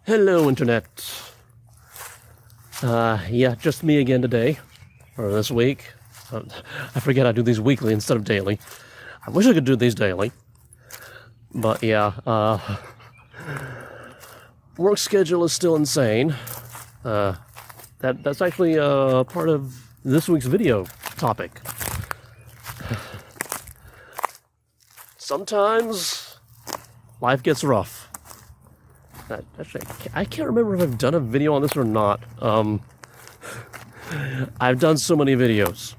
Hello, Internet. Yeah, just me again today, or this week. I forget I do these weekly instead of daily. I wish I could do these daily. But yeah, work schedule is still insane. That's actually part of this week's video topic. Sometimes life gets rough. Actually, I can't remember if I've done a video on this or not. I've done so many videos.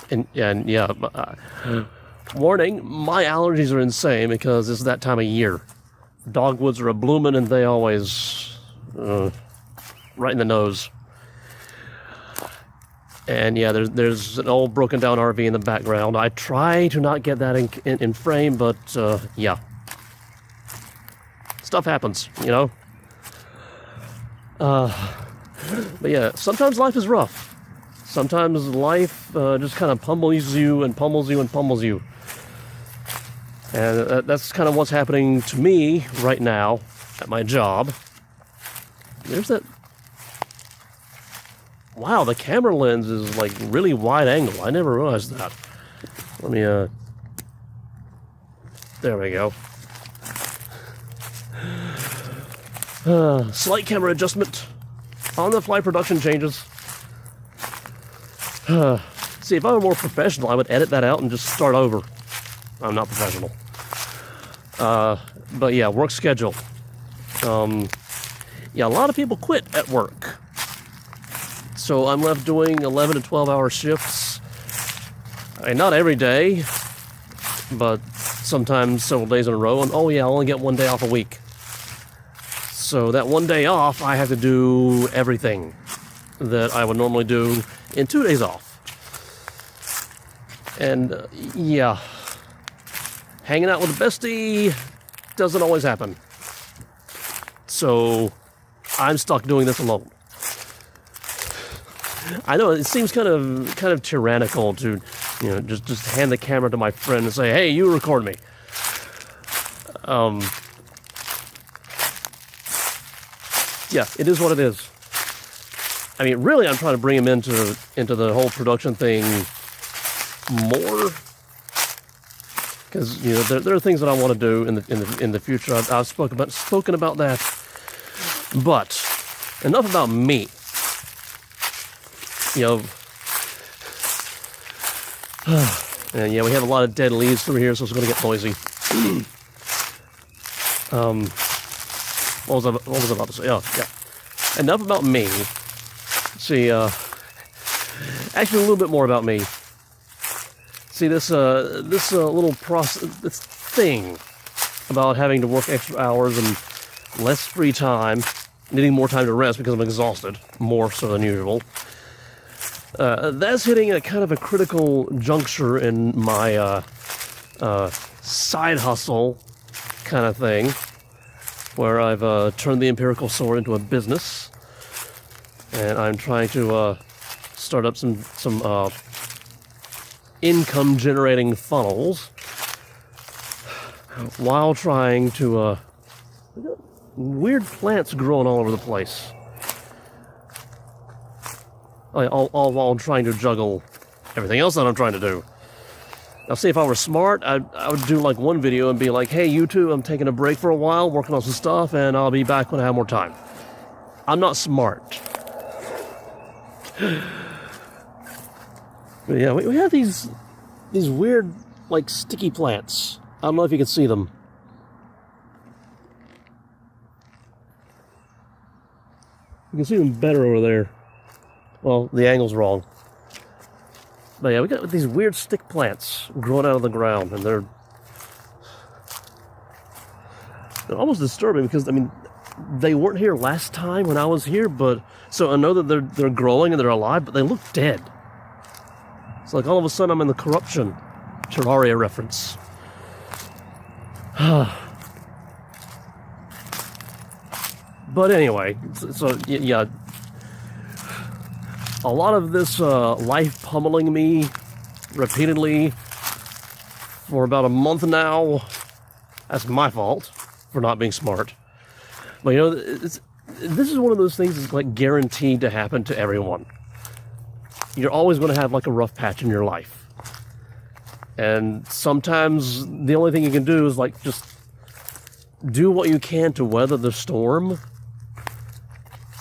and yeah, warning, my allergies are insane because it's that time of year. Dogwoods are a-bloomin' and they always right in the nose. And yeah, there's an old broken down RV in the background. I try to not get that in frame, but yeah. Stuff happens, you know? But yeah, sometimes life is rough. Sometimes life just kind of pummels you and pummels you and pummels you. And that's kind of what's happening to me right now at my job. There's that... Wow, the camera lens is like really wide angle. I never realized that. Let me, there we go. Slight camera adjustment. On-the-fly production changes. See, if I were more professional, I would edit that out and just start over. I'm not professional. But yeah, work schedule. Yeah, a lot of people quit at work. So I'm left doing 11 to 12-hour shifts. I mean, not every day, but sometimes several days in a row. And oh yeah, I only get one day off a week. So that one day off, I have to do everything that I would normally do in 2 days off. And yeah, hanging out with a bestie doesn't always happen. So I'm stuck doing this alone. I know it seems kind of tyrannical to, you know, just hand the camera to my friend and say, "Hey, you record me." Yeah, it is what it is. I mean, really, I'm trying to bring him into the whole production thing more, because you know there are things that I want to do in the future. I've spoken about that, but enough about me. You know, and yeah, we have a lot of dead leaves through here, so it's going to get noisy. What was I about to say? Oh, yeah. Enough about me. See, actually a little bit more about me. See, this little this thing about having to work extra hours and less free time, needing more time to rest because I'm exhausted, more so than usual. That's hitting a kind of a critical juncture in my side hustle kind of thing, where I've turned the Empirical Sword into a business, and I'm trying to start up some income-generating funnels while trying to weird plants growing all over the place. All while trying to juggle everything else that I'm trying to do. Now, see, if I were smart, I would do like one video and be like, "Hey, YouTube, I'm taking a break for a while, working on some stuff, and I'll be back when I have more time." I'm not smart. But yeah, we have these weird, like, sticky plants. I don't know if you can see them. You can see them better over there. Well, the angle's wrong. But yeah, we got these weird stick plants growing out of the ground, and they're almost disturbing because, I mean, they weren't here last time when I was here, but so I know that they're growing and they're alive, but they look dead. It's like all of a sudden I'm in the Corruption Terraria reference. But anyway, so yeah. A lot of this life pummeling me repeatedly for about a month now. That's my fault. for not being smart. But you know, this is one of those things that's like guaranteed to happen to everyone. You're always going to have like a rough patch in your life. And sometimes the only thing you can do is like just do what you can to weather the storm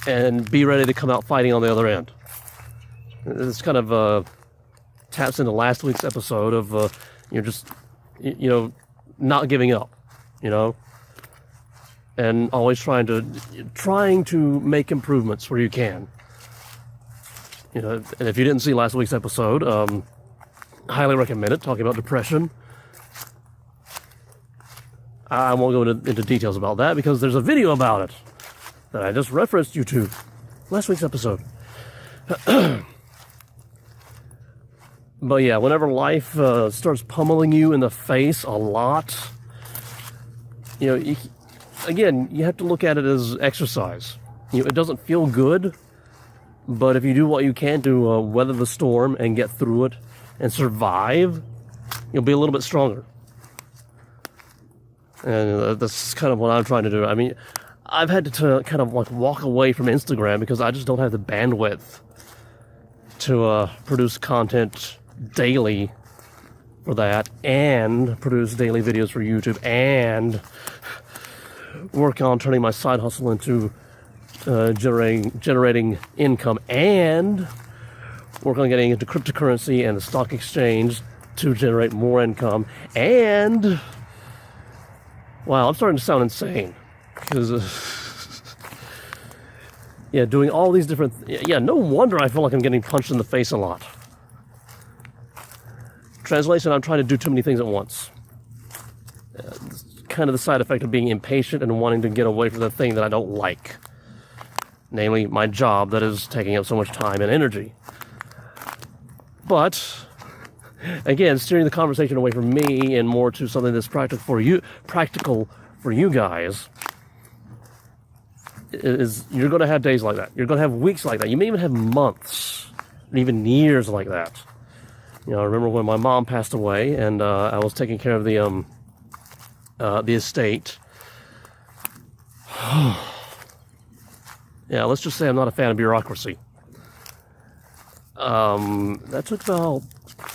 and be ready to come out fighting on the other end. This kind of taps into last week's episode of just not giving up, and always trying to make improvements where you can. And if you didn't see last week's episode, highly recommend it, talking about depression. I won't go into details about that because there's a video about it that I just referenced you to last week's episode. But yeah, whenever life starts pummeling you in the face a lot, you have to look at it as exercise. It doesn't feel good, but if you do what you can to weather the storm and get through it and survive, you'll be a little bit stronger. And that's kind of what I'm trying to do. I mean, I've had to kind of like walk away from Instagram because I just don't have the bandwidth to produce content daily for that, and produce daily videos for YouTube, and work on turning my side hustle into generating income, and work on getting into cryptocurrency and the stock exchange to generate more income. And wow, I'm starting to sound insane because doing all these different no wonder I feel like I'm getting punched in the face a lot. Translation, I'm trying to do too many things at once. It's kind of the side effect of being impatient and wanting to get away from the thing that I don't like. Namely, my job that is taking up so much time and energy. But, again, steering the conversation away from me and more to something that's practical for you guys, is you're going to have days like that. You're going to have weeks like that. You may even have months, and even years like that. I remember when my mom passed away, and I was taking care of the estate. Yeah, let's just say I'm not a fan of bureaucracy. That took about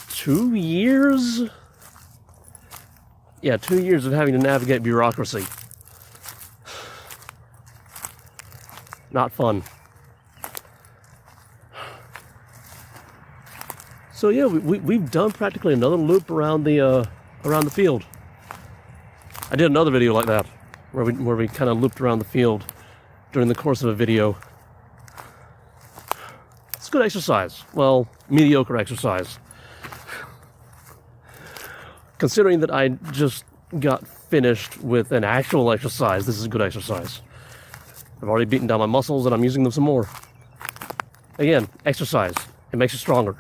2 years. Yeah, 2 years of having to navigate bureaucracy. Not fun. So yeah, we've done practically another loop around the field. I did another video like that, where we kind of looped around the field during the course of a video. It's good exercise. Well, mediocre exercise. Considering that I just got finished with an actual exercise, this is good exercise. I've already beaten down my muscles and I'm using them some more. Again, exercise. It makes you stronger.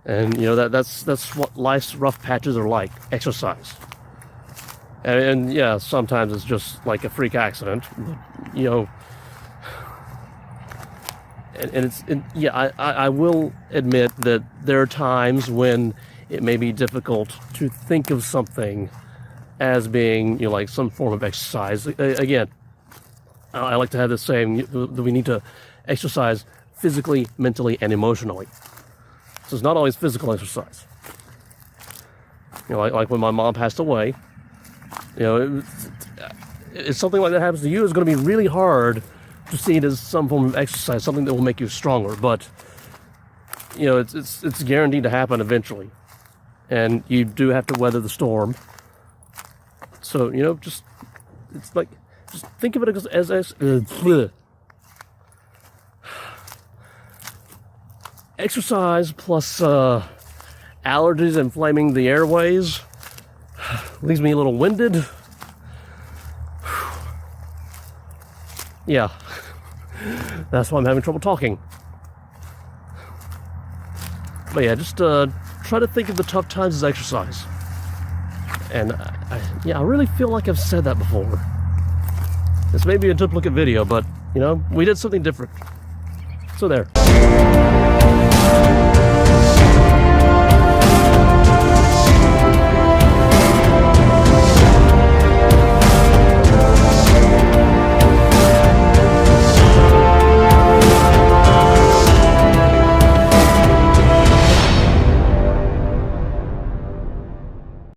And that's what life's rough patches are like. Exercise. And yeah, sometimes it's just like a freak accident. I will admit that there are times when it may be difficult to think of something as being like some form of exercise. Again, I like to have this saying that we need to exercise physically, mentally, and emotionally. So it's not always physical exercise. Like when my mom passed away, if something like that happens to you, it's going to be really hard to see it as some form of exercise, something that will make you stronger. But it's guaranteed to happen eventually, and you do have to weather the storm. So just think of it as exercise plus allergies inflaming the airways leaves me a little winded. Yeah, that's why I'm having trouble talking. But yeah, just try to think of the tough times as exercise. And I really feel like I've said that before. This may be a duplicate video, but we did something different. So there.